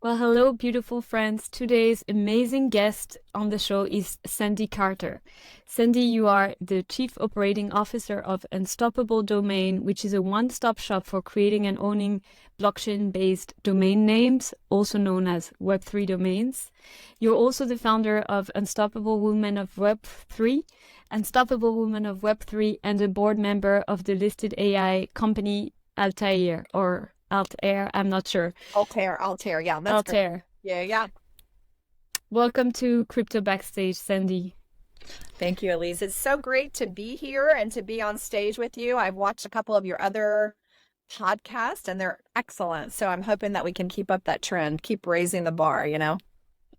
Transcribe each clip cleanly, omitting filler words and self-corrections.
Well, hello, beautiful friends. Today's amazing guest on the show is Sandy Carter. Sandy, you are the Chief Operating Officer of Unstoppable Domain, which is a one-stop shop for creating and owning blockchain-based domain names, also known as Web3 domains. You're also the founder of Unstoppable Women of Web3, Unstoppable Women of Web3, and a board member of the listed AI company Altair, or Altair, I'm not sure. Altair. Yeah, that's great. Altair. Yeah. Welcome to Crypto Backstage, Sandy. Thank you, Elise. It's so great to be here and to be on stage with you. I've watched a couple of your other podcasts and they're excellent. So I'm hoping that we can keep up that trend, keep raising the bar.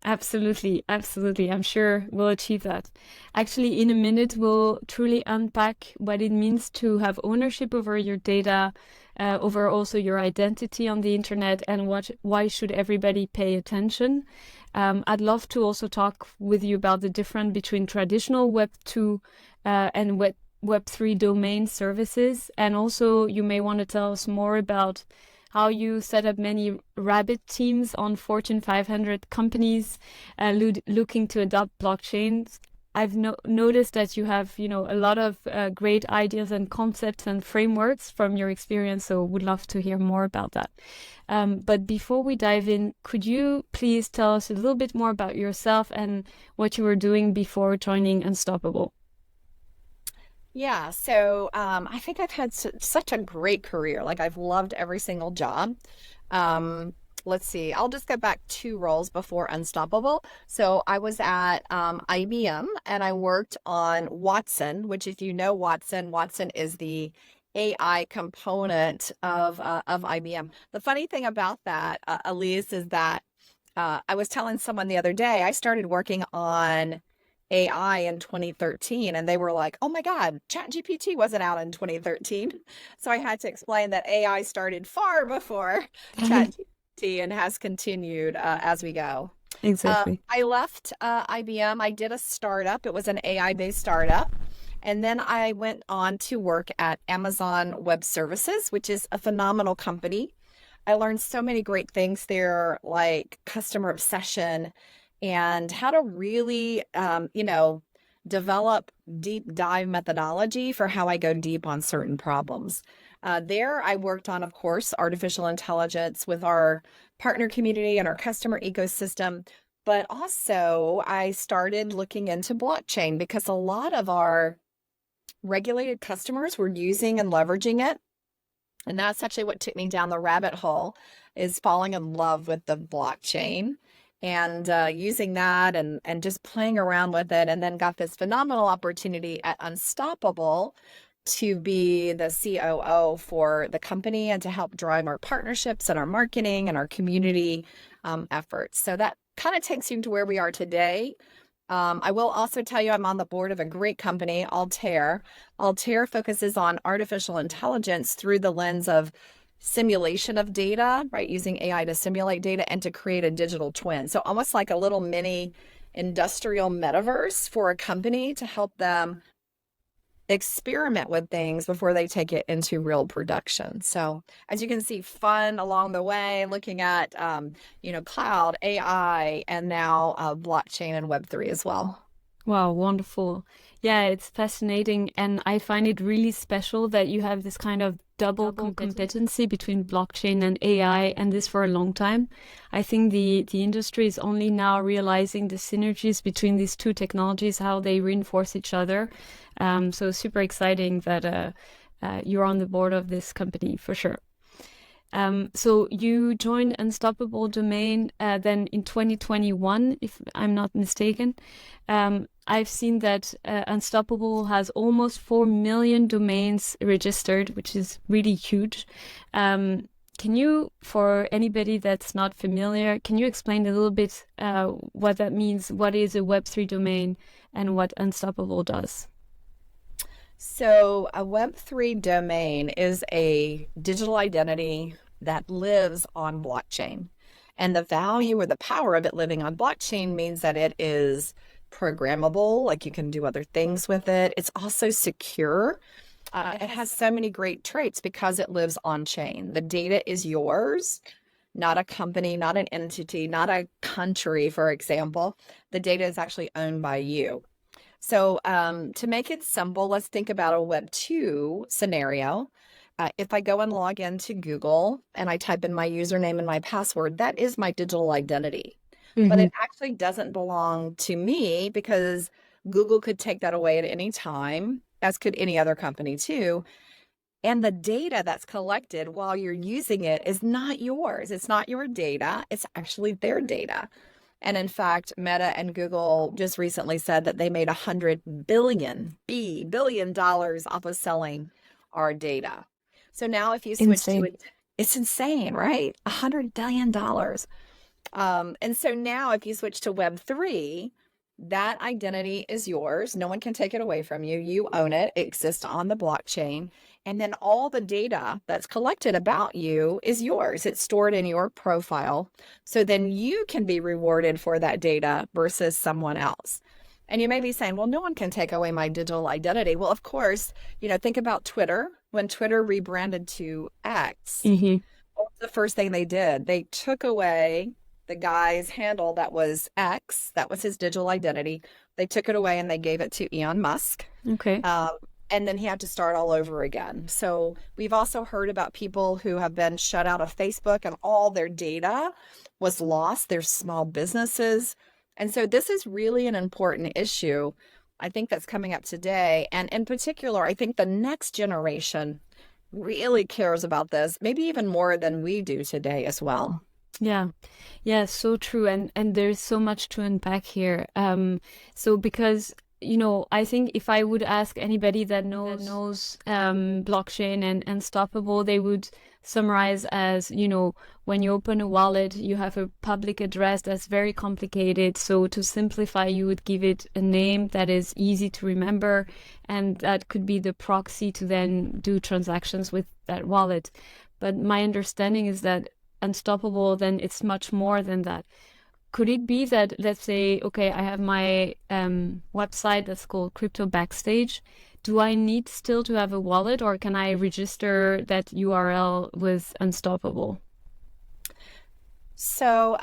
Absolutely. I'm sure we'll achieve that. Actually, in a minute, we'll truly unpack what it means to have ownership over your data, over also your identity on the internet, and why should everybody pay attention. I'd love to also talk with you about the difference between traditional Web 2 and Web 3 domain services. And also, you may want to tell us more about how you set up many rabbit teams on Fortune 500 companies looking to adopt blockchains. I've noticed that you have, a lot of great ideas and concepts and frameworks from your experience, so would love to hear more about that. But before we dive in, could you please tell us a little bit more about yourself and what you were doing before joining Unstoppable? Yeah, so I think I've had such a great career. Like I've loved every single job. Let's see, I'll just go back 2 roles before Unstoppable. So I was at IBM and I worked on Watson, which if you know Watson is the AI component of IBM. The funny thing about that, Elise, is that I was telling someone the other day, I started working on AI in 2013 and they were like, oh my God, ChatGPT wasn't out in 2013. So I had to explain that AI started far before ChatGPT and has continued as we go. Exactly. I left IBM. I did a startup. It was an AI-based startup. And then I went on to work at Amazon Web Services, which is a phenomenal company. I learned so many great things there, like customer obsession and how to really, develop deep dive methodology for how I go deep on certain problems. There, I worked on, of course, artificial intelligence with our partner community and our customer ecosystem. But also, I started looking into blockchain because a lot of our regulated customers were using and leveraging it. And that's actually what took me down the rabbit hole, is falling in love with the blockchain and using that and just playing around with it, and then got this phenomenal opportunity at Unstoppable to be the COO for the company and to help drive our partnerships and our marketing and our community efforts. So that kind of takes you to where we are today. I will also tell you I'm on the board of a great company, Altair. Altair focuses on artificial intelligence through the lens of simulation of data, right? Using AI to simulate data and to create a digital twin. So almost like a little mini industrial metaverse for a company to help them experiment with things before they take it into real production. So as you can see, fun along the way, looking at, cloud, AI, and now blockchain and Web3 as well. Wow, wonderful. Yeah, it's fascinating. And I find it really special that you have this kind of double competency between blockchain and AI, and this for a long time. I think the industry is only now realizing the synergies between these two technologies, how they reinforce each other. So super exciting that you're on the board of this company for sure. So you joined Unstoppable Domain then in 2021, if I'm not mistaken. I've seen that Unstoppable has almost 4 million domains registered, which is really huge. Can you, for anybody that's not familiar, can you explain a little bit what that means? What is a Web3 domain and what Unstoppable does? So a Web3 domain is a digital identity that lives on blockchain. And the value or the power of it living on blockchain means that it is programmable, like you can do other things with it. It's also secure. It has so many great traits because it lives on chain. The data is yours. not a company, not an entity, not a country, for example. The data is actually owned by you. So to make it simple, let's think about a Web2 scenario. If I go and log into Google and I type in my username and my password, that is my digital identity. But Mm-hmm. it actually doesn't belong to me because Google could take that away at any time, as could any other company too. And the data that's collected while you're using it is not yours. It's not your data. It's actually their data. And in fact, Meta and Google just recently said that they made $100 billion off of selling our data. So now if you switch to Insane. it, it's insane, right? $100 billion. And so now if you switch to Web3, that identity is yours. No one can take it away from you. You own it. It exists on the blockchain. And then all the data that's collected about you is yours. It's stored in your profile. So then you can be rewarded for that data versus someone else. And you may be saying, well, no one can take away my digital identity. Well, of course, think about Twitter. When Twitter rebranded to X, Mm-hmm. what was the first thing they did? They took away the guy's handle that was X, that was his digital identity. They took it away and they gave it to Elon Musk. Okay. And then he had to start all over again. So we've also heard about people who have been shut out of Facebook and all their data was lost, their small businesses. And so this is really an important issue, I think, that's coming up today. And in particular, I think the next generation really cares about this, maybe even more than we do today as well. Yeah, yeah, so true. And there's so much to unpack here. So because, I think if I would ask anybody that knows blockchain and Unstoppable, they would summarize as, when you open a wallet, you have a public address that's very complicated. So to simplify, you would give it a name that is easy to remember, and that could be the proxy to then do transactions with that wallet. But my understanding is that Unstoppable, then it's much more than that. Could it be that, let's say, okay, I have my website that's called Crypto Backstage. Do I need still to have a wallet, or can I register that URL with Unstoppable? So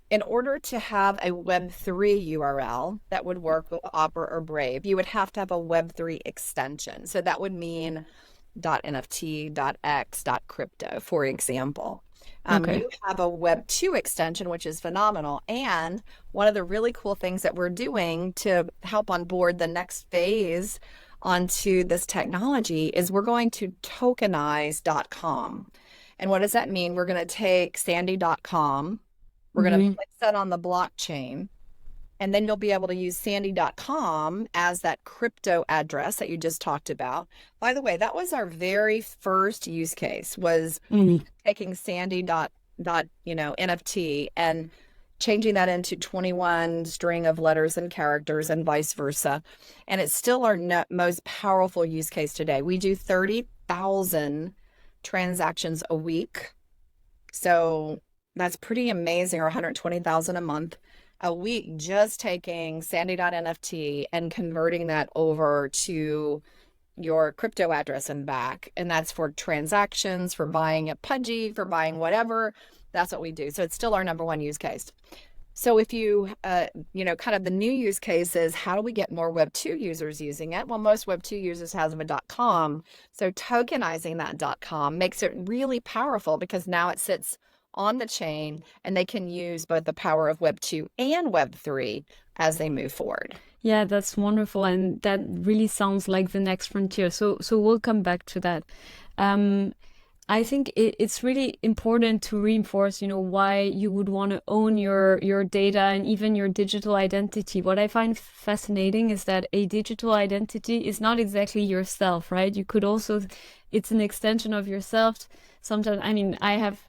in order to have a Web3 URL that would work with Opera or Brave, you would have to have a Web3 extension. So that would mean .nft, .x, .crypto, for example. Okay. You have a Web2 extension, which is phenomenal. And one of the really cool things that we're doing to help onboard the next phase onto this technology is we're going to tokenize .com. And what does that mean? We're going to take sandy.com, we're going to place that on the blockchain, and then you'll be able to use sandy.com as that crypto address that you just talked about. By the way, that was our very first use case, was taking sandy.NFT and changing that into 21 string of letters and characters and vice versa. And it's still our most powerful use case today. We do 30,000 transactions a week. So that's pretty amazing, or 120,000 a month. A week, just taking sandy.nft and converting that over to your crypto address and back. And that's for transactions, for buying a Pudgy, for buying whatever. That's what we do. So it's still our number one use case. So if you, kind of the new use case is, how do we get more Web2 users using it? Well, most Web2 users have a .com. So tokenizing that .com makes it really powerful, because now it sits on the chain and they can use both the power of Web2 and Web3 as they move forward. Yeah, that's wonderful. And that really sounds like the next frontier. So we'll come back to that. I think it's really important to reinforce, why you would want to own your data and even your digital identity. What I find fascinating is that a digital identity is not exactly yourself, right? You could also, it's an extension of yourself. Sometimes, I have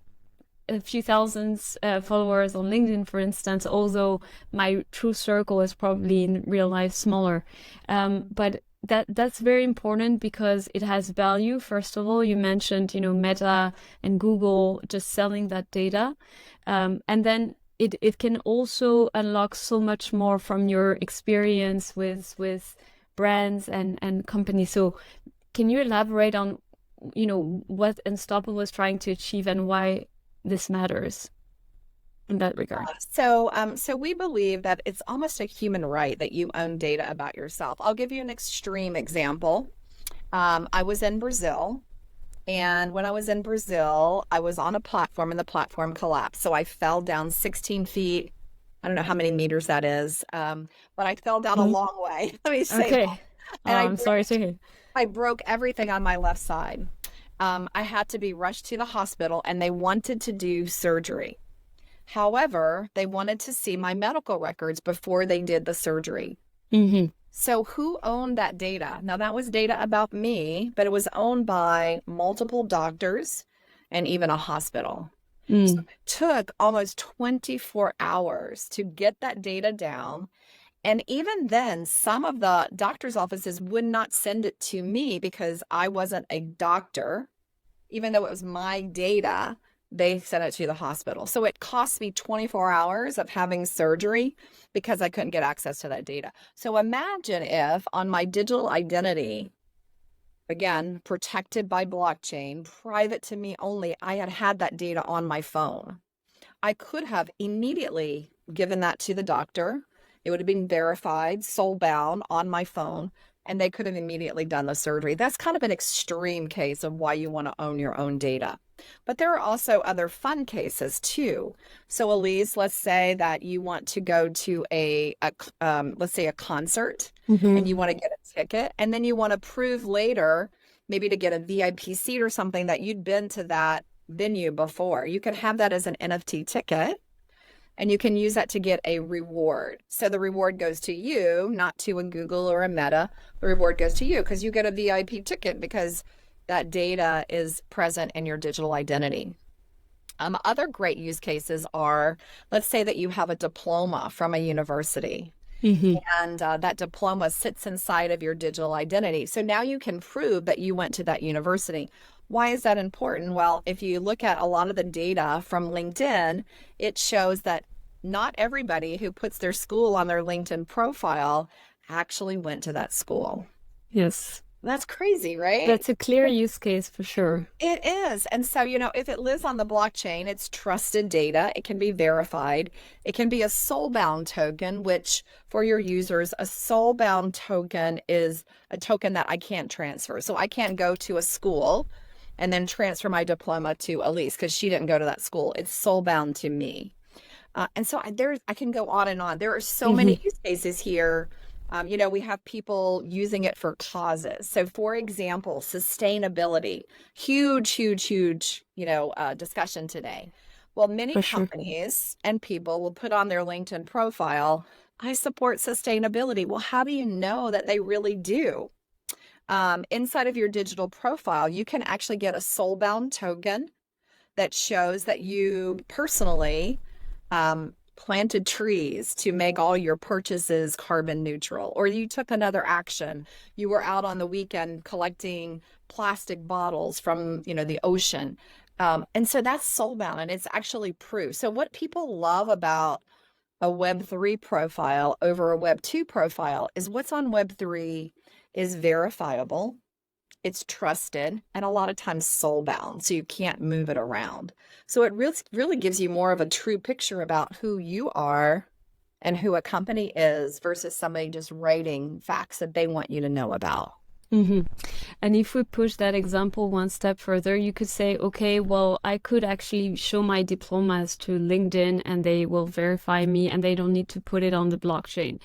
a few thousands followers on LinkedIn, for instance, although my true circle is probably in real life smaller. But that's very important because it has value. First of all, you mentioned, Meta and Google just selling that data. And then it can also unlock so much more from your experience with brands and companies. So can you elaborate on, what Unstoppable is trying to achieve and why this matters in that regard? So we believe that it's almost a human right that you own data about yourself. I'll give you an extreme example. I was in Brazil, and when I was in Brazil, I was on a platform and the platform collapsed. So I fell down 16 feet. I don't know how many meters that is, but I fell down a long way. Let me say Okay. that. And I'm sorry to hear. I broke everything on my left side. I had to be rushed to the hospital, and they wanted to do surgery. However, they wanted to see my medical records before they did the surgery. Mm-hmm. So who owned that data? Now, that was data about me, but it was owned by multiple doctors and even a hospital. So it took almost 24 hours to get that data down. And even then, some of the doctor's offices would not send it to me because I wasn't a doctor. Even though it was my data, they sent it to the hospital. So it cost me 24 hours of having surgery because I couldn't get access to that data. So imagine if on my digital identity, again, protected by blockchain, private to me only, I had that data on my phone. I could have immediately given that to the doctor. It would have been verified, soul bound on my phone, and they could have immediately done the surgery. That's kind of an extreme case of why you want to own your own data. But there are also other fun cases too. So Elise, let's say that you want to go to let's say a concert, and you want to get a ticket, and then you want to prove later, maybe to get a VIP seat or something, that you'd been to that venue before. You could have that as an NFT ticket, and you can use that to get a reward. So the reward goes to you, not to a Google or a Meta. The reward goes to you because you get a VIP ticket because that data is present in your digital identity. Other great use cases are, let's say that you have a diploma from a university. And that diploma sits inside of your digital identity. So now you can prove that you went to that university. Why is that important? Well, if you look at a lot of the data from LinkedIn, it shows that not everybody who puts their school on their LinkedIn profile actually went to that school. Yes. That's crazy, right? That's a clear use case for sure. It is. And so, if it lives on the blockchain, it's trusted data. It can be verified. It can be a soul-bound token, which for your users, a soul-bound token is a token that I can't transfer. So I can't go to a school and then transfer my diploma to Elise because she didn't go to that school. It's soul-bound to me. And so I can go on and on. There are so many use cases here. We have people using it for causes. So for example, sustainability, huge discussion today. Well, many companies and people will put on their LinkedIn profile, I support sustainability. Well, how do you know that they really do? Inside of your digital profile, you can actually get a soul-bound token that shows that you personally planted trees to make all your purchases carbon neutral, or you took another action. You were out on the weekend collecting plastic bottles from, the ocean. And so that's soul-bound, and it's actually proof. So what people love about a Web3 profile over a Web2 profile is what's on Web3 is verifiable, it's trusted, and a lot of times soul-bound, so you can't move it around. So it really gives you more of a true picture about who you are and who a company is versus somebody just writing facts that they want you to know about. And if we push that example one step further, you could say, okay, well, I could actually show my diplomas to LinkedIn and they will verify me and they don't need to put it on the blockchain.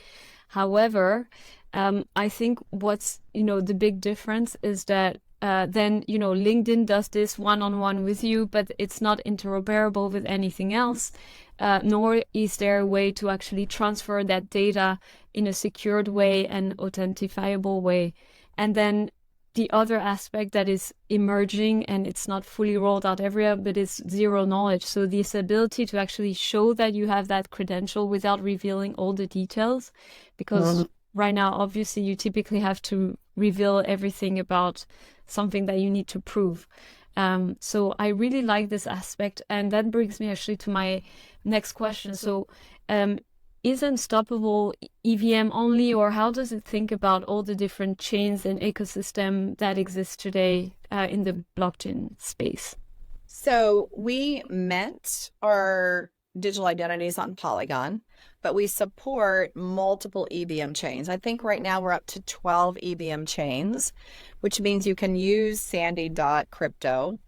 However, I think what's, the big difference is that then, LinkedIn does this one-on-one with you, but it's not interoperable with anything else, nor is there a way to actually transfer that data in a secured way and authentifiable way. And then the other aspect that is emerging, and it's not fully rolled out everywhere, but it's zero knowledge. So this ability to actually show that you have that credential without revealing all the details, because right now, obviously, you typically have to reveal everything about something that you need to prove. So I really like this aspect. And that brings me actually to my next question. So is Unstoppable EVM only, or how does it think about all the different chains and ecosystem that exist today in the blockchain space? So we mint our digital identities on Polygon, but we support multiple EVM chains. I think right now we're up to 12 EVM chains, which means you can use sandy.crypto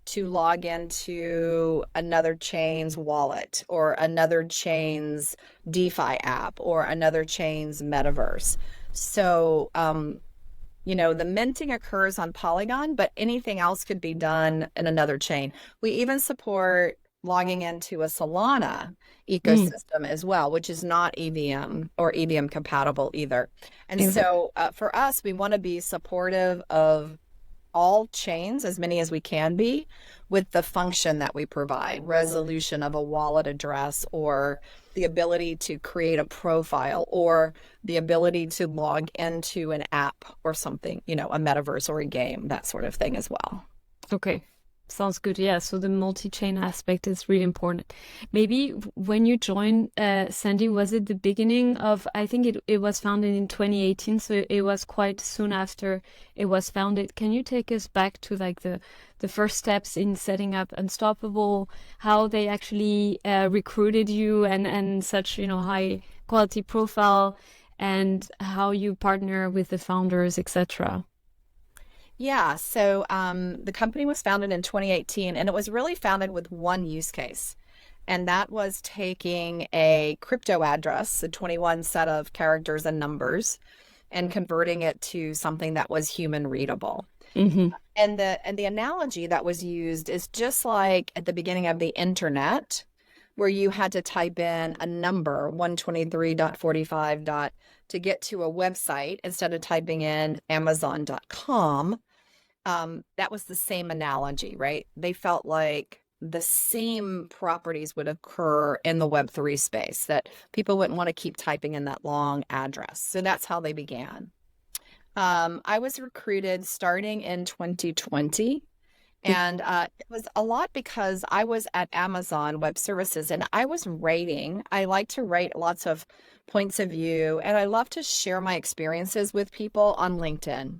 to log into another chain's wallet or another chain's DeFi app or another chain's metaverse. So, the minting occurs on Polygon, but anything else could be done in another chain. We even support logging into a Solana ecosystem as well, which is not EVM or EVM compatible either. And so for us, we want to be supportive of all chains, as many as we can be, with the function that we provide, resolution of a wallet address, or the ability to create a profile, or the ability to log into an app or something, a metaverse or a game, that sort of thing as well. Okay. Sounds good. Yeah. So the multi-chain aspect is really important. Maybe when you joined Sandy, was it the beginning of, I think it was founded in 2018. So it was quite soon after it was founded. Can you take us back to like the first steps in setting up Unstoppable, how they actually recruited you and such, high quality profile, and how you partner with the founders, etc.? Yeah, so the company was founded in 2018, and it was really founded with one use case. And that was taking a crypto address, a 21 set of characters and numbers, and converting it to something that was human readable. Mm-hmm. And the analogy that was used is just like at the beginning of the internet, where you had to type in a number, 123.45. To get to a website instead of typing in Amazon.com. That was the same analogy, right? They felt like the same properties would occur in the Web3 space, that people wouldn't want to keep typing in that long address. So that's how they began. I was recruited starting in 2020. And it was a lot because I was at Amazon Web Services and I was writing. I like to write lots of points of view, and I love to share my experiences with people on LinkedIn.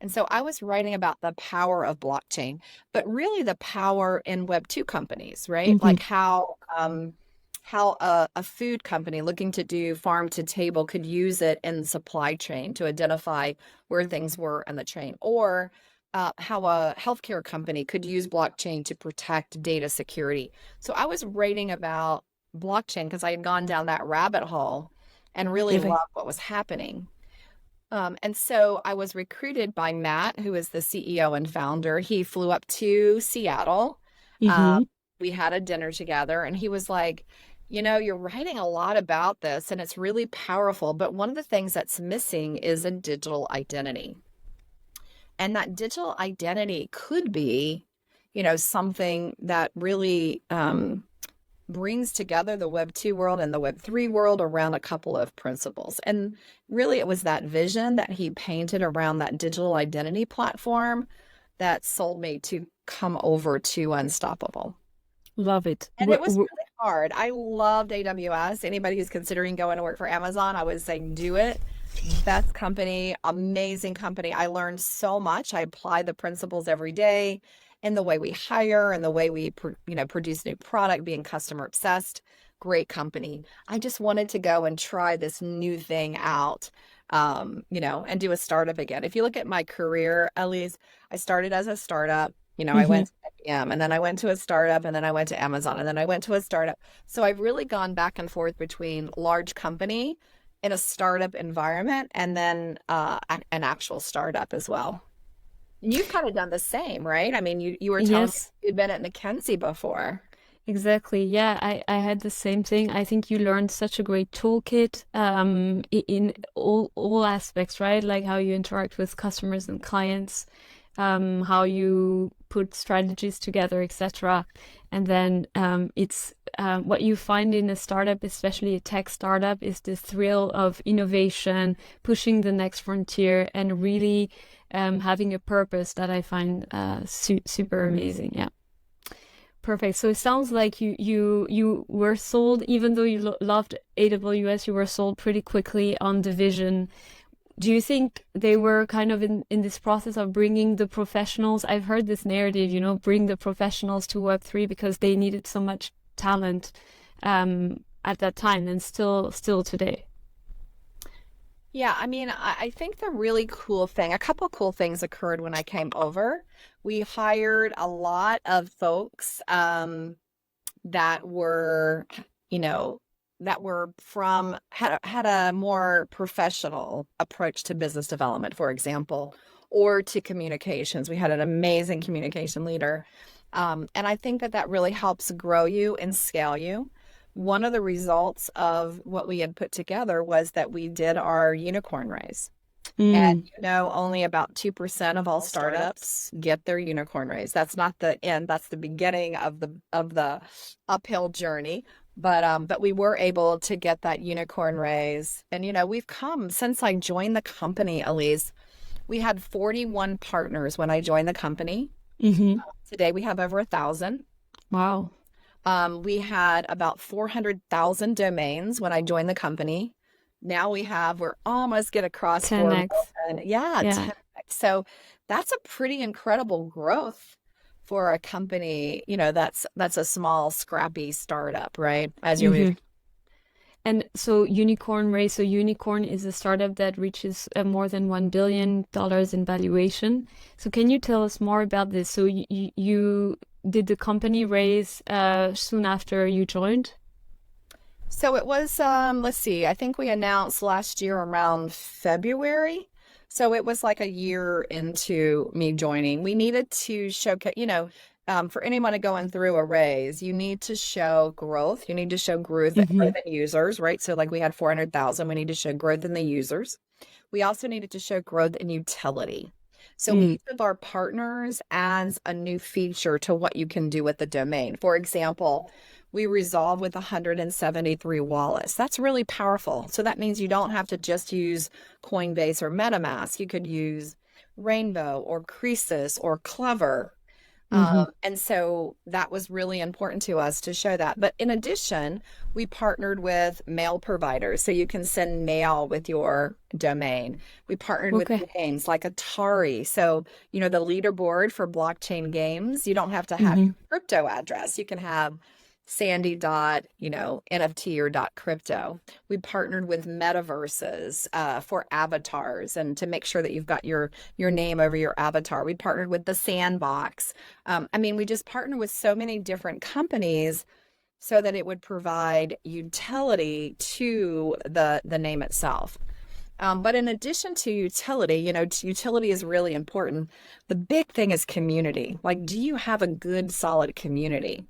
And so I was writing about the power of blockchain, but really the power in Web2 companies, right? Mm-hmm. Like how a food company looking to do farm to table could use it in the supply chain to identify where things were in the chain, or how a healthcare company could use blockchain to protect data security. So I was writing about blockchain because I had gone down that rabbit hole and really loved what was happening. And so I was recruited by Matt, who is the CEO and founder. He flew up to Seattle. Mm-hmm. We had a dinner together, and he was like, you're writing a lot about this and it's really powerful, but one of the things that's missing is a digital identity. And that digital identity could be, something that really brings together the Web2 world and the Web3 world around a couple of principles. And really, it was that vision that he painted around that digital identity platform that sold me to come over to Unstoppable. Love it. And it was really hard. I loved AWS. Anybody who's considering going to work for Amazon, I would say do it. Best company, amazing company. I learned so much. I apply the principles every day in the way we hire and the way we produce new product, being customer obsessed. Great company. I just wanted to go and try this new thing out, and do a startup again. If you look at my career, Elise, I started as a startup. I went to IBM, and then I went to a startup, and then I went to Amazon, and then I went to a startup. So I've really gone back and forth between large company in a startup environment and then an actual startup as well. You've kind of done the same, right? I mean, you were telling me you'd been at McKinsey before. Exactly. Yeah, I had the same thing. I think you learned such a great toolkit in all aspects, right? Like how you interact with customers and clients, how you put strategies together, etc. And then it's what you find in a startup, especially a tech startup, is the thrill of innovation, pushing the next frontier, and really having a purpose that I find super amazing. Yeah. Perfect. So it sounds like you were sold, even though you loved AWS, you were sold pretty quickly on the vision do you think they were kind of in this process of bringing the professionals? I've heard this narrative, bring the professionals to Web3 because they needed so much talent at that time, and still today. Yeah, I mean, I think the really cool thing, a couple cool things occurred when I came over. We hired a lot of folks that were, had a more professional approach to business development, for example, or to communications. We had an amazing communication leader. And I think that really helps grow you and scale you. One of the results of what we had put together was that we did our unicorn raise. And only about 2% of all startups get their unicorn raise. That's not the end. That's the beginning of the uphill journey. But we were able to get that unicorn raise. And we've come since I joined the company, Elise. We had 41 partners when I joined the company. Today we have over 1,000. Wow. We had about 400,000 domains when I joined the company. Now we're almost get across 10x. 10x. So that's a pretty incredible growth for a company, that's a small, scrappy startup, right? As you move. And so Unicorn Race, so Unicorn is a startup that reaches more than $1 billion in valuation. So can you tell us more about this? So you did the company raise soon after you joined? So it was, let's see, I think we announced last year around February. So it was like a year into me joining. We needed to showcase, for anyone going through a raise, you need to show growth. You need to show growth in users, right? So like we had 400,000, we need to show growth in the users. We also needed to show growth in utility. So each of our partners adds a new feature to what you can do with the domain. For example, we resolve with 173 wallets. That's really powerful. So that means you don't have to just use Coinbase or MetaMask. You could use Rainbow or Croesus or Clever. And so that was really important to us to show that. But in addition, we partnered with mail providers. So you can send mail with your domain. We partnered with games like Atari. So, the leaderboard for blockchain games, you don't have to have your crypto address. You can have Sandy NFT or crypto. We partnered with Metaverses for avatars and to make sure that you've got your name over your avatar. We partnered with the Sandbox. We just partnered with so many different companies so that it would provide utility to the name itself. But in addition to utility, utility is really important. The big thing is community. Like, do you have a good, solid community?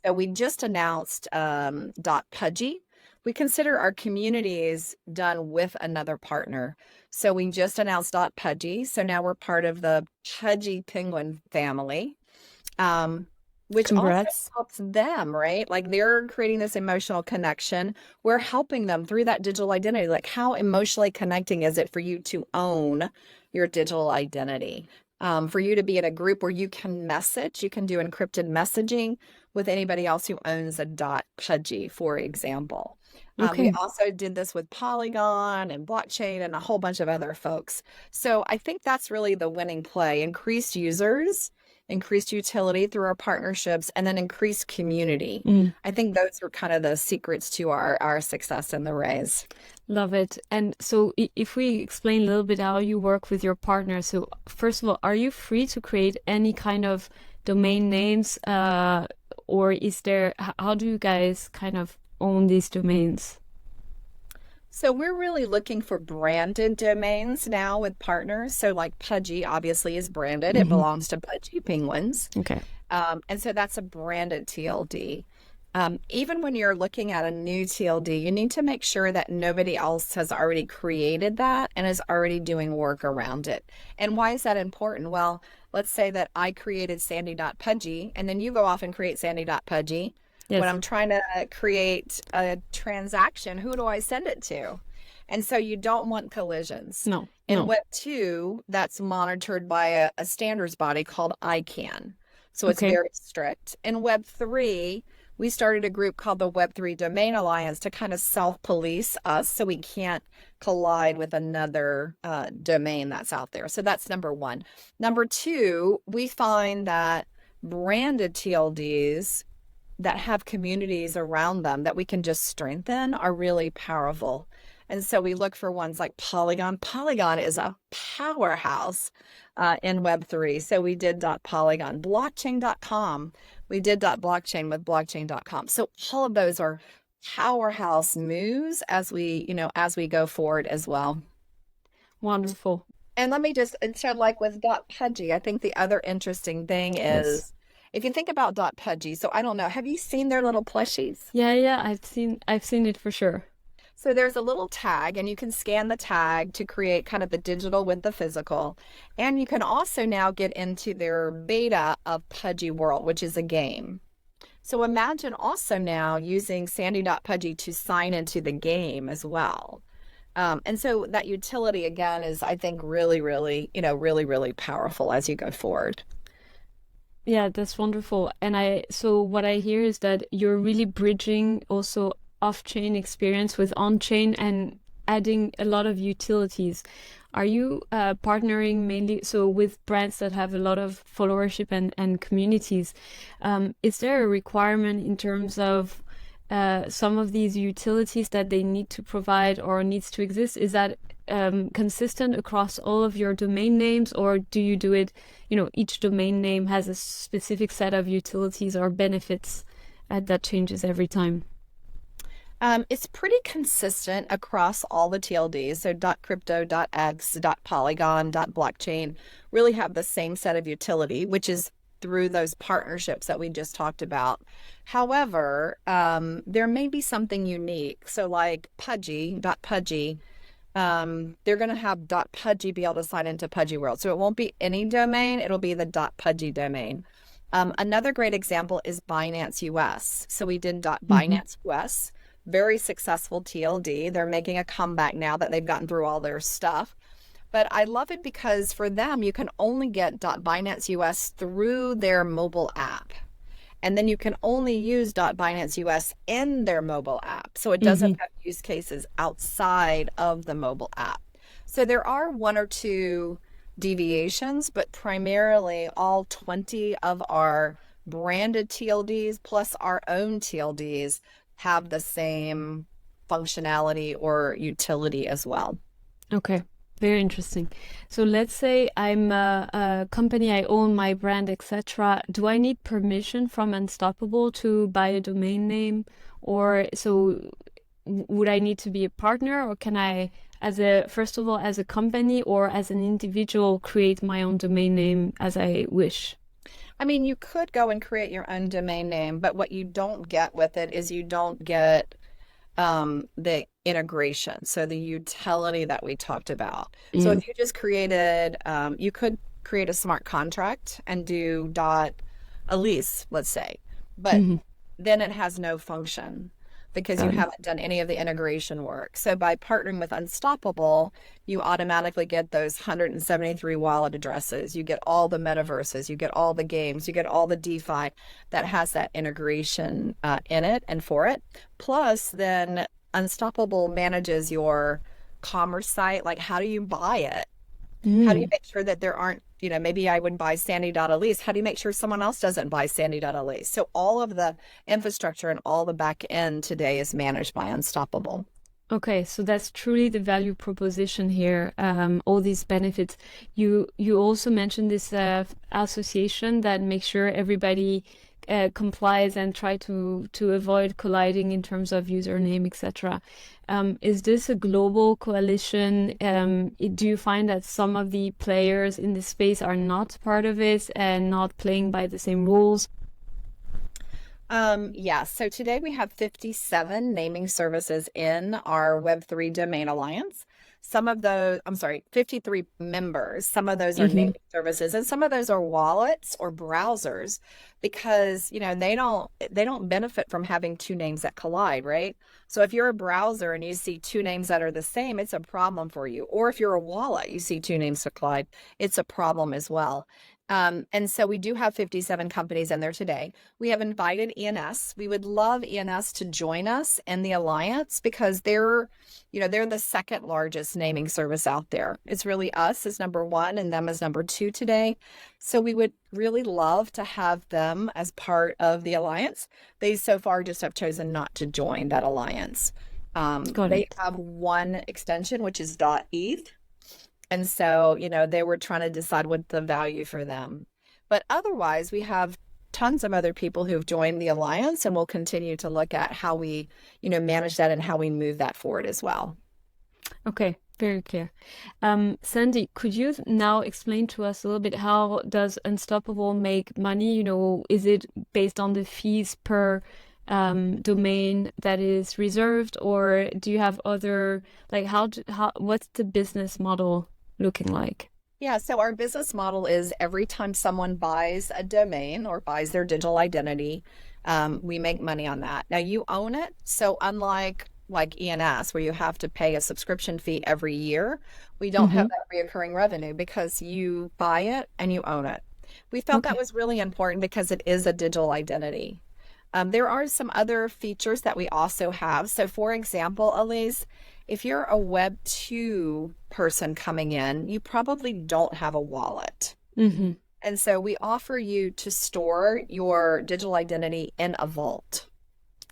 So we just announced .pudgy. We consider our communities done with another partner. So we just announced .pudgy. So now we're part of the Pudgy Penguin family, which also helps them, right? Like they're creating this emotional connection. We're helping them through that digital identity. Like how emotionally connecting is it for you to own your digital identity? For you to be in a group where you can message, you can do encrypted messaging with anybody else who owns a .pudgy, for example. We also did this with Polygon and blockchain and a whole bunch of other folks. So I think that's really the winning play: increased users, increased utility through our partnerships, and then increased community. I think those are kind of the secrets to our success in the raise. Love it. And so if we explain a little bit how you work with your partners. So first of all, are you free to create any kind of domain names or how do you guys kind of own these domains? So we're really looking for branded domains now with partners. So like Pudgy obviously is branded. It belongs to Pudgy Penguins. Okay. And so that's a branded TLD. Even when you're looking at a new TLD, you need to make sure that nobody else has already created that and is already doing work around it. And why is that important? Well, let's say that I created sandy.pudgy and then you go off and create sandy.pudgy. Yes. When I'm trying to create a transaction, who do I send it to? And so you don't want collisions. No. In Web2, that's monitored by a standards body called ICANN. So it's very strict. In Web3, we started a group called the Web3 Domain Alliance to kind of self-police us so we can't collide with another domain that's out there. So that's number one. Number two, we find that branded TLDs that have communities around them that we can just strengthen are really powerful. And so we look for ones like Polygon. Polygon is a powerhouse in Web3. So we did .polygon. Blockchain.com, we did .blockchain with blockchain.com. So all of those are powerhouse moves as we, as we go forward as well. Wonderful. And let me just, and so like with .pudgy, I think the other interesting thing is, if you think about .pudgy, so I don't know, have you seen their little plushies? Yeah, I've seen it for sure. So there's a little tag, and you can scan the tag to create kind of the digital with the physical. And you can also now get into their beta of Pudgy World, which is a game. So imagine also now using sandy.pudgy to sign into the game as well. And so that utility, again, is, I think, really, really, really powerful as you go forward. Yeah, that's wonderful. And so what I hear is that you're really bridging also off-chain experience with on-chain and adding a lot of utilities. Are you partnering mainly with brands that have a lot of followership and communities? Is there a requirement in terms of some of these utilities that they need to provide or needs to exist? Is that consistent across all of your domain names, or do you do it, each domain name has a specific set of utilities or benefits that changes every time? It's pretty consistent across all the TLDs. So .crypto, .x, .polygon, .blockchain really have the same set of utility, which is through those partnerships that we just talked about. However, there may be something unique. So like Pudgy, .pudgy, they're going to have .pudgy be able to sign into Pudgy World. So it won't be any domain, it'll be the .pudgy domain. Another great example is Binance US. So we did Binance US. Very successful TLD. They're making a comeback now that they've gotten through all their stuff. But I love it because for them, you can only get .Binance US through their mobile app. And then you can only use .Binance US in their mobile app. So it doesn't have use cases outside of the mobile app. So there are one or two deviations, but primarily all 20 of our branded TLDs plus our own TLDs have the same functionality or utility as well. Okay, very interesting. So let's say I'm a company, I own my brand, etc. Do I need permission from Unstoppable to buy a domain name? Or so would I need to be a partner, or can I, first of all, as a company or as an individual, create my own domain name as I wish? I mean, you could go and create your own domain name, but what you don't get with it is you don't get the integration. So the utility that we talked about. So if you just created, you could create a smart contract and do a lease, let's say, but then it has no function because you haven't done any of the integration work. So by partnering with Unstoppable, you automatically get those 173 wallet addresses. You get all the metaverses, you get all the games, you get all the DeFi that has that integration in it and for it. Plus, then Unstoppable manages your commerce site. Like, how do you buy it? How do you make sure that there aren't, maybe I would buy sandy.elise. How do you make sure someone else doesn't buy sandy.elise? So all of the infrastructure and all the back end today is managed by Unstoppable. Okay, so that's truly the value proposition here, all these benefits. You also mentioned this association that makes sure everybody complies and try to avoid colliding in terms of username, etc. Is this a global coalition? Do you find that some of the players in this space are not part of it and not playing by the same rules? Yeah, so today we have 57 naming services in our Web3 Domain Alliance. Some of those, 53 members. Some of those are naming services, and some of those are wallets or browsers because, they don't benefit from having two names that collide, right? So if you're a browser and you see two names that are the same, it's a problem for you. Or if you're a wallet, you see two names that collide, it's a problem as well. And so we do have 57 companies in there today. We have invited ENS. We would love ENS to join us in the alliance because they're the second largest naming service out there. It's really us as number one and them as number two today. So we would really love to have them as part of the alliance. They so far just have chosen not to join that alliance. Got They it. have one extension, which is .eth. And so, they were trying to decide what the value for them. But otherwise, we have tons of other people who've joined the alliance, and we'll continue to look at how we, manage that and how we move that forward as well. Okay, very clear. Sandy, could you now explain to us a little bit how does Unstoppable make money? Is it based on the fees per domain that is reserved, or do you have other, like what's the business model looking like? Yeah, so our business model is every time someone buys a domain or buys their digital identity, we make money on that. Now you own it. So unlike ENS, where you have to pay a subscription fee every year, we don't have that reoccurring revenue because you buy it and you own it. We felt that was really important because it is a digital identity. There are some other features that we also have. So for example, Elise, if you're a Web 2 person coming in, you probably don't have a wallet. And so we offer you to store your digital identity in a vault.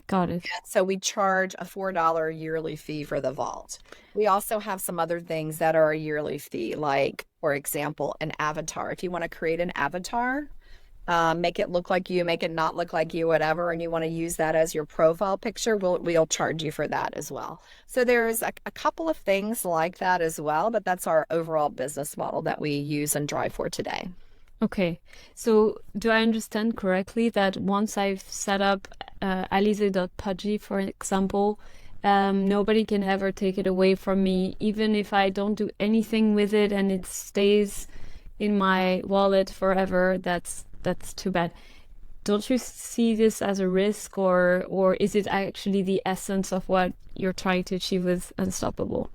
Got it. So we charge a $4 yearly fee for the vault. We also have some other things that are a yearly fee, like, for example, an avatar. If you want to create an avatar, make it look like you, make it not look like you, whatever, and you want to use that as your profile picture, we'll charge you for that as well. So there's a couple of things like that as well, but that's our overall business model that we use and drive for today. Okay, so do I understand correctly that once I've set up alize.pudgy, for example, nobody can ever take it away from me, even if I don't do anything with it and it stays in my wallet forever? That's too bad. Don't you see this as a risk, or is it actually the essence of what you're trying to achieve with Unstoppable?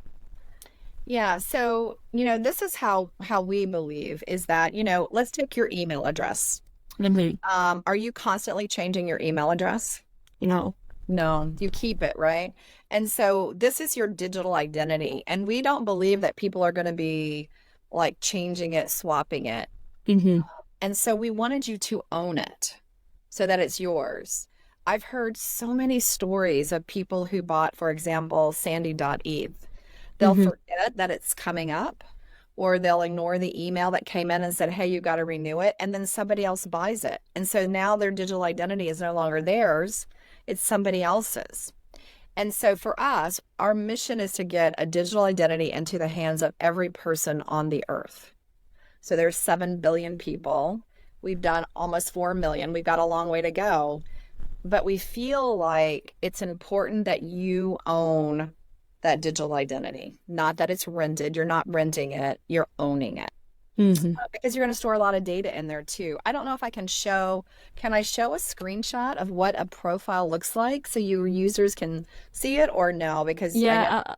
Yeah, so, this is how we believe is that, let's take your email address. Are you constantly changing your email address? No. No, you keep it, right? And so this is your digital identity. And we don't believe that people are going to be like changing it, swapping it. And so we wanted you to own it so that it's yours. I've heard so many stories of people who bought, for example, sandy.eth. They'll forget that it's coming up, or they'll ignore the email that came in and said, hey, you got to renew it. And then somebody else buys it. And so now their digital identity is no longer theirs. It's somebody else's. And so for us, our mission is to get a digital identity into the hands of every person on the earth. So there's 7 billion people. We've done almost 4 million. We've got a long way to go. But we feel like it's important that you own that digital identity, not that it's rented. You're not renting it, you're owning it. Because you're going to store a lot of data in there too. I don't know if I can I show a screenshot of what a profile looks like so your users can see it, or no? Because I'll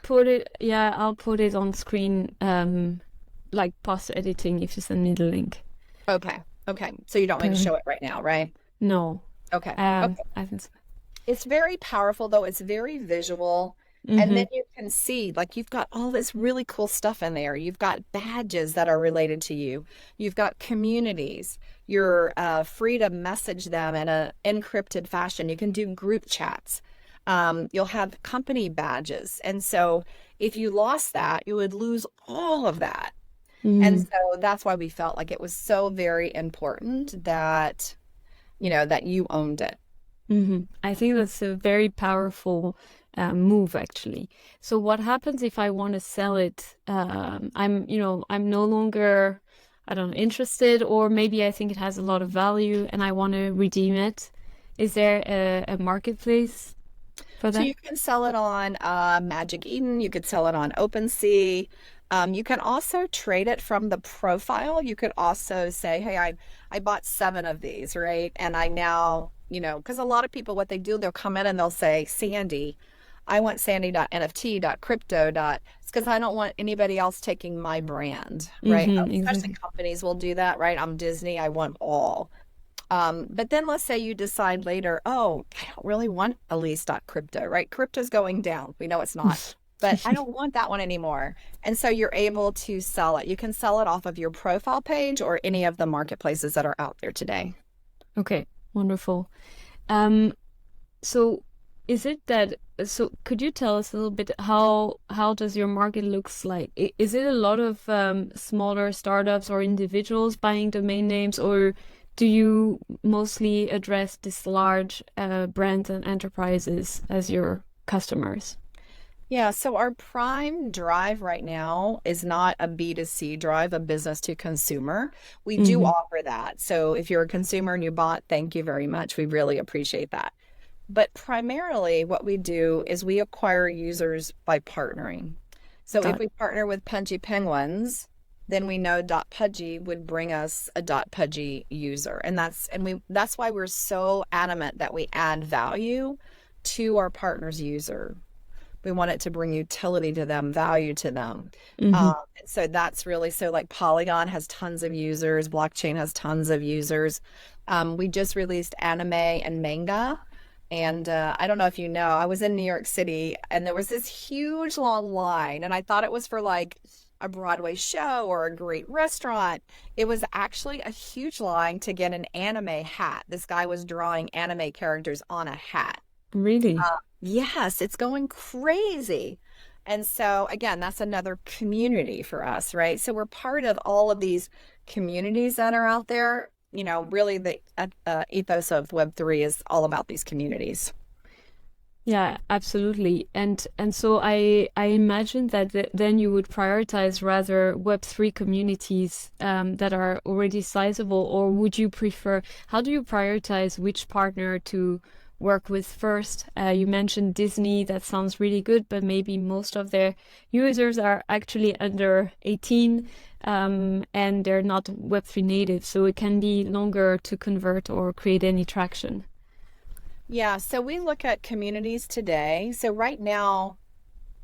put it on screen, like post editing if you send me the link. Okay. So you don't want me to show it right now, right? No. Okay. I think so. It's very powerful though. It's very visual. And then you can see, like, you've got all this really cool stuff in there. You've got badges that are related to you. You've got communities. You're free to message them in an encrypted fashion. You can do group chats. You'll have company badges. And so if you lost that, you would lose all of that. And so that's why we felt like it was so very important that, that you owned it. I think that's a very powerful move, actually. So what happens if I want to sell it? I'm no longer, I don't know, interested, or maybe I think it has a lot of value and I want to redeem it. Is there a marketplace for that? So you can sell it on Magic Eden. You could sell it on OpenSea. You can also trade it from the profile. You could also say, hey, I bought 7 of these, right? And I now, because a lot of people, what they do, they'll come in and they'll say, Sandy, I want sandy.nft.crypto. It's because I don't want anybody else taking my brand, right? Especially Exactly. companies will do that, right? I'm Disney, I want all. But then let's say you decide later, oh, I don't really want Elise.crypto, right? Crypto's going down. We know it's not, but I don't want that one anymore. And so you're able to sell it. You can sell it off of your profile page or any of the marketplaces that are out there today. Okay, wonderful. Um, so is it that, so could you tell us a little bit how does your market looks like? Is it a lot of smaller startups or individuals buying domain names, or do you mostly address this large brands and enterprises as your customers? Yeah, so our prime drive right now is not a B2C drive, a business to consumer. We do Mm-hmm. offer that. So if you're a consumer and you bought, thank you very much. We really appreciate that. But primarily, what we do is we acquire users by partnering. So if Got we partner with Pudgy Penguins, then we know .pudgy would bring us a .pudgy user, and that's why we're so adamant that we add value to our partner's user. We want it to bring utility to them, value to them. Mm-hmm. So that's really so like Polygon has tons of users, blockchain has tons of users. We just released anime and manga. And I don't know if you know, I was in New York City and there was this huge long line, and I thought it was for like a Broadway show or a great restaurant. It was actually a huge line to get an anime hat. This guy was drawing anime characters on a hat. Really? Yes, it's going crazy. And so, again, that's another community for us, right? So we're part of all of these communities that are out there. You know, really the ethos of Web3 is all about these communities. Yeah, absolutely. And so I imagine that then you would prioritize rather Web3 communities that are already sizable, or would you prefer, how do you prioritize which partner to work with first? You mentioned Disney, that sounds really good, but maybe most of their users are actually under 18 and they're not Web3 native, so it can be longer to convert or create any traction. Yeah, so we look at communities today. So right now,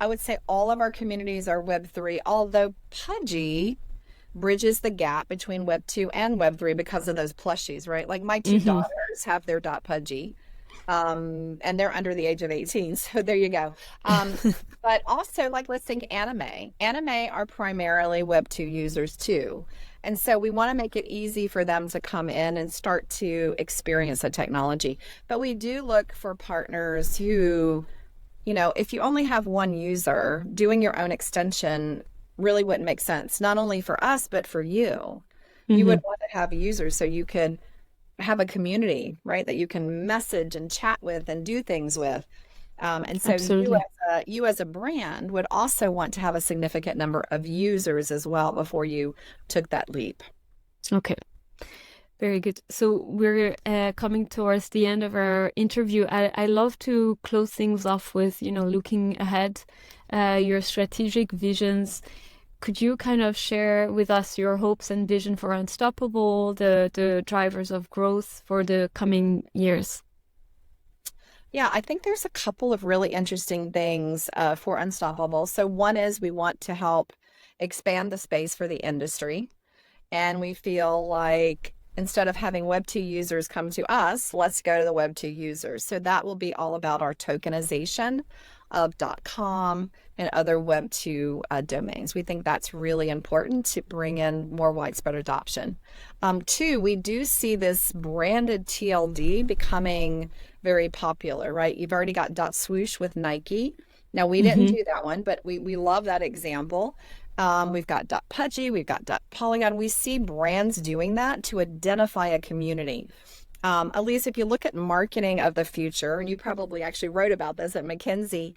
I would say all of our communities are Web3, although Pudgy bridges the gap between Web2 and Web3 because of those plushies, right? Like my two Mm-hmm. daughters have their .pudgy, and they're under the age of 18. So there you go. But also, like, let's think anime. Anime are primarily Web2 users too. And so we want to make it easy for them to come in and start to experience the technology. But we do look for partners who, you know, if you only have one user, doing your own extension really wouldn't make sense, not only for us, but for you. You Mm-hmm. would want to have users so you could have a community, right, that you can message and chat with and do things with. And so Absolutely. you as a brand would also want to have a significant number of users as well before you took that leap. Okay. Very good. So we're coming towards the end of our interview. I love to close things off with, looking ahead, your strategic visions. Could you kind of share with us your hopes and vision for Unstoppable, the drivers of growth for the coming years? Yeah, I think there's a couple of really interesting things for Unstoppable. So one is we want to help expand the space for the industry. And we feel like instead of having Web2 users come to us, let's go to the Web2 users. So that will be all about our tokenization of .com and other Web2 domains. We think that's really important to bring in more widespread adoption. Two, we do see this branded TLD becoming very popular, right? You've already got .swoosh with Nike. Now, we didn't Mm-hmm. do that one, but we love that example. We've got .pudgy, we've got .polygon. We see brands doing that to identify a community. Elise, if you look at marketing of the future, and you probably actually wrote about this at McKinsey,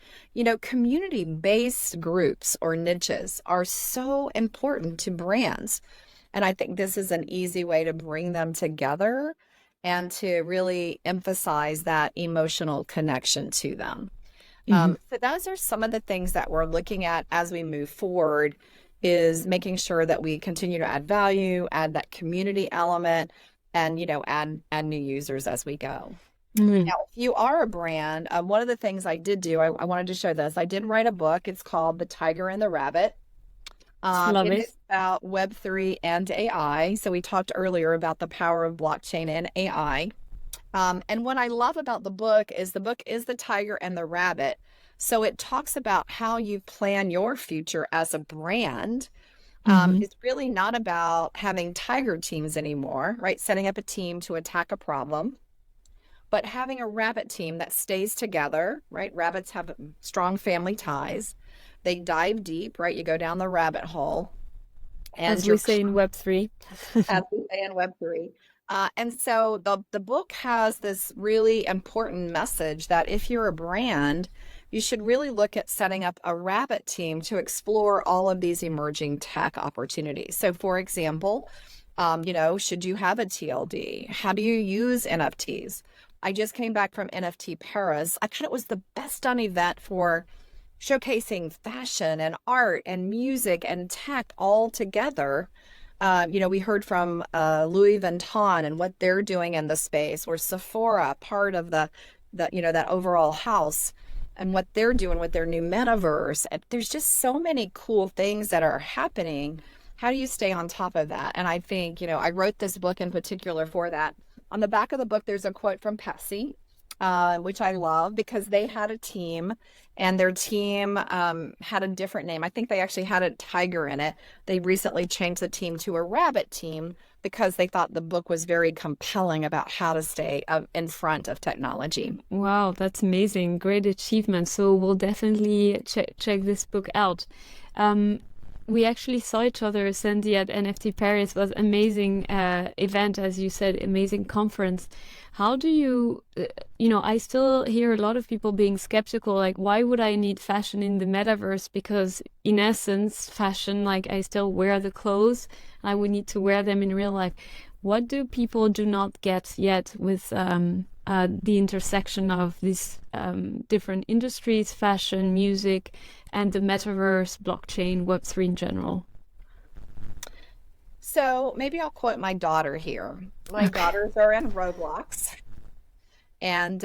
community-based groups or niches are so important to brands. And I think this is an easy way to bring them together and to really emphasize that emotional connection to them. Mm-hmm. So those are some of the things that we're looking at as we move forward, is making sure that we continue to add value, add that community element, and add new users as we go. Mm. Now, if you are a brand, one of the things I did do, I wanted to show this. I did write a book. It's called The Tiger and the Rabbit. Love It it. is about Web3 and AI. So we talked earlier about the power of blockchain and AI. And what I love about the book is The Tiger and the Rabbit. So it talks about how you plan your future as a brand. Hmm. It's really not about having tiger teams anymore, right? Setting up a team to attack a problem, but having a rabbit team that stays together, right? Rabbits have strong family ties. They dive deep, right? You go down the rabbit hole and As we you're, say in Web3. as we say in Web3. And so the book has this really important message that if you're a brand, you should really look at setting up a rabbit team to explore all of these emerging tech opportunities. So, for example, should you have a TLD? How do you use NFTs? I just came back from NFT Paris. I thought it was the best done event for showcasing fashion and art and music and tech all together. We heard from Louis Vuitton and what they're doing in the space, or Sephora, part of that overall house, and what they're doing with their new metaverse. And there's just so many cool things that are happening. How do you stay on top of that? And I think, I wrote this book in particular for that. On the back of the book, there's a quote from Pepsi, which I love because they had a team and their team had a different name. I think they actually had a tiger in it. They recently changed the team to a rabbit team because they thought the book was very compelling about how to stay in front of technology. Wow, that's amazing. Great achievement. So we'll definitely check this book out. Um, we actually saw each other, Sandy, at NFT Paris. It was amazing event, as you said, amazing conference. How do you, I still hear a lot of people being skeptical, like, why would I need fashion in the metaverse? Because in essence, fashion, like I still wear the clothes, I would need to wear them in real life. What do people do not get yet with the intersection of these different industries, fashion, music, and the metaverse, blockchain, Web3 in general? So maybe I'll quote my daughter here. My Okay. daughters are in Roblox, and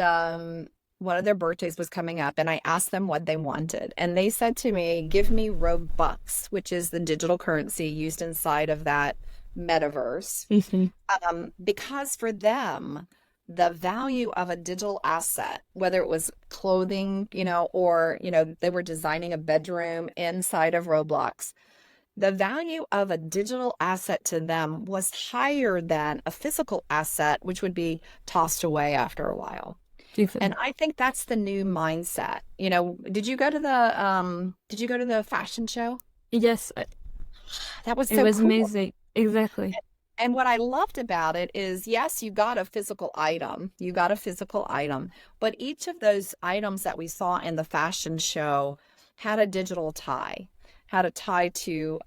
one of their birthdays was coming up, and I asked them what they wanted. And they said to me, give me Robux, which is the digital currency used inside of that metaverse. Mhm. Because for them, the value of a digital asset, whether it was clothing, or, they were designing a bedroom inside of Roblox, the value of a digital asset to them was higher than a physical asset, which would be tossed away after a while. Exactly. And I think that's the new mindset. Did you go to the fashion show? Yes, That was it so was cool. amazing. Exactly. And what I loved about it is, yes, you got a physical item. You got a physical item, but each of those items that we saw in the fashion show had a digital tie, had a tie to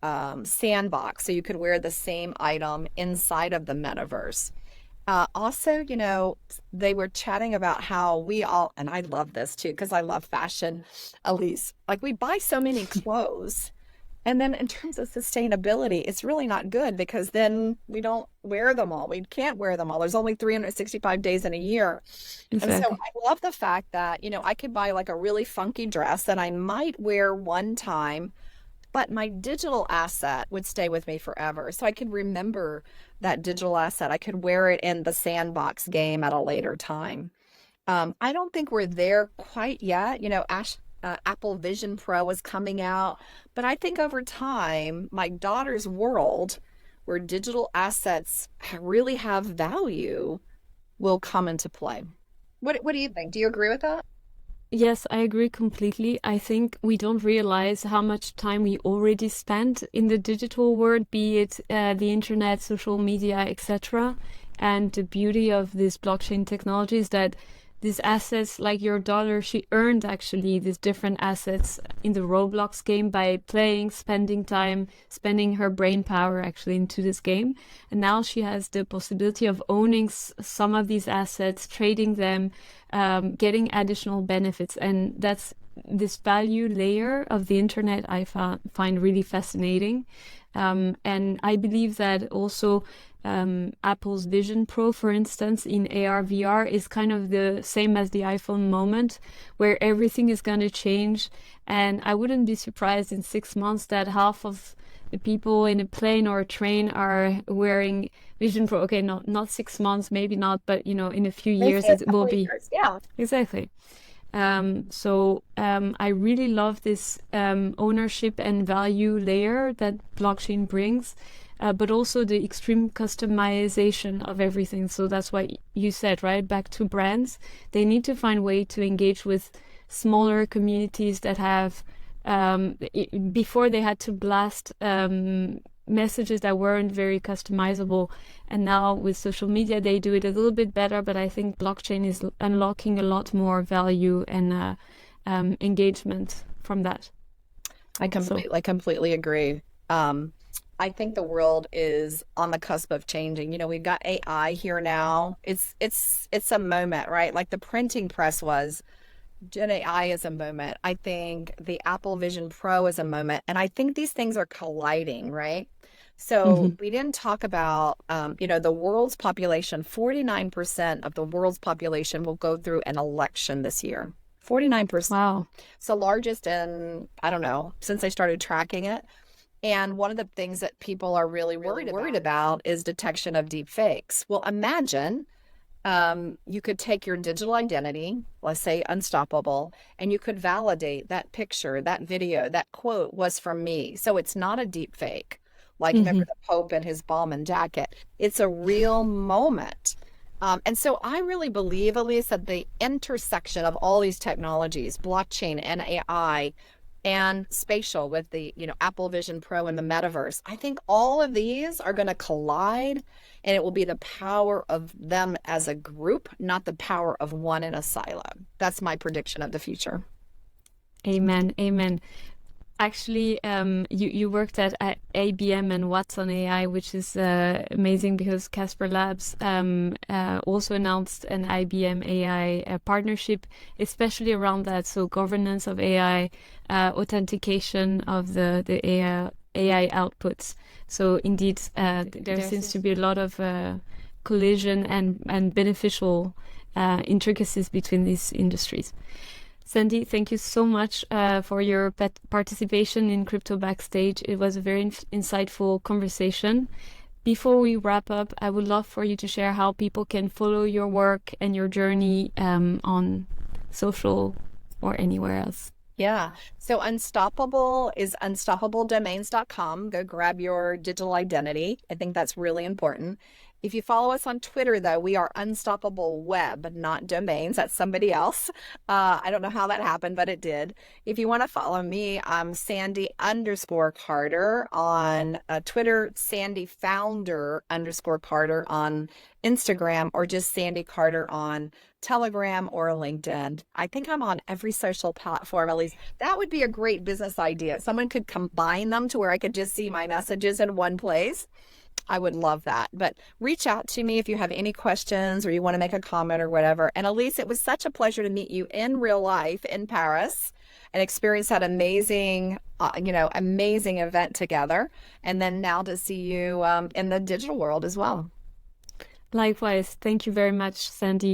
Sandbox, so you could wear the same item inside of the metaverse. Also, they were chatting about how we all, and I love this too, because I love fashion, Elise. Like, we buy so many clothes. And then in terms of sustainability, it's really not good because then we don't wear them all. We can't wear them all. There's only 365 days in a year. And so Exactly. I love the fact that, I could buy like a really funky dress that I might wear one time, but my digital asset would stay with me forever. So I could remember that digital asset. I could wear it in the Sandbox game at a later time. I don't think we're there quite yet. Apple Vision Pro is coming out, but I think over time, my daughter's world, where digital assets really have value, will come into play. What do you think? Do you agree with that? Yes, I agree completely. I think we don't realize how much time we already spend in the digital world, be it the internet, social media, etc. And the beauty of this blockchain technology is that these assets, like your daughter, she earned actually these different assets in the Roblox game by playing, spending time, spending her brain power actually into this game. And now she has the possibility of owning some of these assets, trading them, getting additional benefits. And that's this value layer of the internet I find really fascinating. And I believe that also Apple's Vision Pro, for instance, in AR VR is kind of the same as the iPhone moment, where everything is going to change. And I wouldn't be surprised in 6 months that half of the people in a plane or a train are wearing Vision Pro. Okay, not 6 months, maybe not, but in a few years it will be. Years, yeah. Exactly. I really love this ownership and value layer that blockchain brings, but also the extreme customization of everything. So that's why you said, right, back to brands, they need to find way to engage with smaller communities that have, before they had to blast messages that weren't very customizable, and now with social media they do it a little bit better, but I think blockchain is unlocking a lot more value and engagement from that. I completely agree. I think the world is on the cusp of changing. We've got AI here now. It's a moment, right? Like the printing press was. Gen AI is a moment. I think the Apple Vision Pro is a moment. And I think these things are colliding, right? So we didn't talk about, the world's population, 49% of the world's population will go through an election this year. 49%. Wow. It's the largest in, I don't know, since I started tracking it. And one of the things that people are really worried about is detection of deep fakes. Well, imagine you could take your digital identity, let's say Unstoppable, and you could validate that picture, that video, that quote was from me. So it's not a deep fake. Like remember the Pope and his bomb and jacket. It's a real moment. And so I really believe, Elise, that the intersection of all these technologies, blockchain and AI and spatial with the, Apple Vision Pro and the Metaverse, I think all of these are going to collide, and it will be the power of them as a group, not the power of one in a silo. That's my prediction of the future. Amen. Amen. Actually, you worked at IBM and Watson AI, which is amazing because Casper Labs also announced an IBM AI partnership, especially around that. So governance of AI, authentication of the AI outputs. So indeed, there seems to be a lot of collision and beneficial intricacies between these industries. Sandy, thank you so much for your participation in Crypto Backstage. It was a very insightful conversation. Before we wrap up, I would love for you to share how people can follow your work and your journey on social or anywhere else. Yeah. So Unstoppable is unstoppabledomains.com. Go grab your digital identity. I think that's really important. If you follow us on Twitter, though, we are Unstoppable Web, not domains. That's somebody else. I don't know how that happened, but it did. If you want to follow me, I'm Sandy_Carter on Twitter, SandyFounder_Carter on Instagram, or just Sandy Carter on Telegram or LinkedIn. I think I'm on every social platform, at least. That would be a great business idea. Someone could combine them to where I could just see my messages in one place. I would love that. But reach out to me if you have any questions or you want to make a comment or whatever. And Elise, it was such a pleasure to meet you in real life in Paris and experience that amazing event together. And then now to see you in the digital world as well. Likewise. Thank you very much, Sandy.